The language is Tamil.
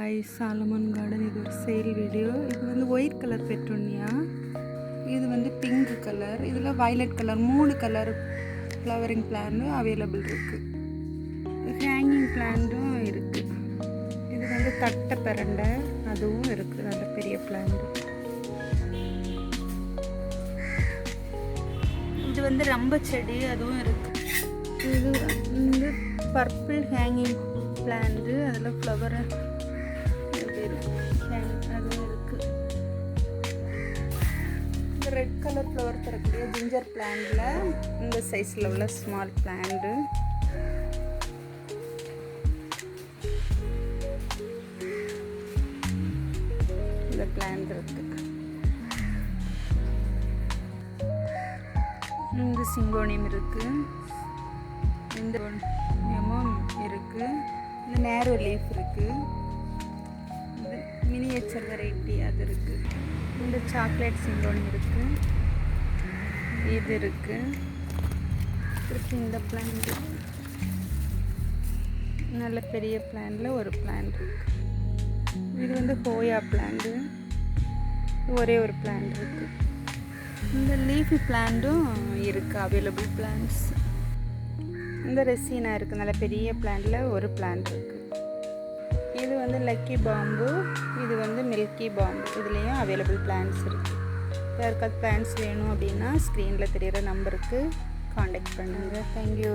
Solomongarden இது ஒரு சேல் வீடியோ. இது வந்து ஒயிட் கலர் பெட்ரோனியா, இது வந்து பிங்க் கலர், இதில் வயலட் கலர், 3 கலர் ஃப்ளவரிங் பிளான்ட்டும் அவைலபிள் இருக்குது. ஹேங்கிங் பிளான்ட்டும் இருக்குது. இது வந்து தட்டை பிரண்டை, அதுவும் இருக்குது, நல்ல பெரிய பிளான்ட். இது வந்து ரம்ப செடி, அதுவும் இருக்குது. இது வந்து பர்பிள் ஹேங்கிங் பிளான்ட்டு, அதில் ஃப்ளவர் அதுவும் இருக்குது. இந்த ரெட் கலர் ஃப்ளவர் தரக்கூடிய ஜிஞ்சர் பிளான்ட்டில் இந்த சைஸில் உள்ள ஸ்மால் பிளான்ட்டு. இந்த பிளான்ட் இருக்குது. இந்த சிங்கோனியம் இருக்குது, இந்த லெமன் இருக்குது, இந்த நேரோ லீஃப் இருக்குது, இந்த மினியேச்சர் வெரைட்டி அது இருக்குது, இந்த சாக்லேட் சிங்கோனியம் இருக்குது, இது இருக்குது. திருப்பி இந்த பிளான்ட், நல்ல பெரிய பிளான்ட்டில் ஒரு பிளான்ட் இருக்குது. இது வந்து ஹோயா பிளான்ட்டு, ஒரே ஒரு பிளான்ட் இருக்குது. இந்த லீஃபி பிளான்ட்டும் இருக்குது, அவைலபிள் பிளான்ட்ஸ். இந்த ரெசினா இருக்குது, நல்ல பெரிய பிளான்ட்டில் ஒரு பிளான்ட் இருக்குது. இது வந்து லக்கி பாம்பு, இது வந்து மில்கி பாம்பு, இதுலேயும் அவைலபிள் பிளான்ட்ஸ் இருக்குது. யாருக்காவது பிளான்ட்ஸ் வேணும் அப்படின்னா ஸ்க்ரீனில் தெரிகிற நம்பருக்கு காண்டாக்ட் பண்ணுங்கள். தேங்க்யூ.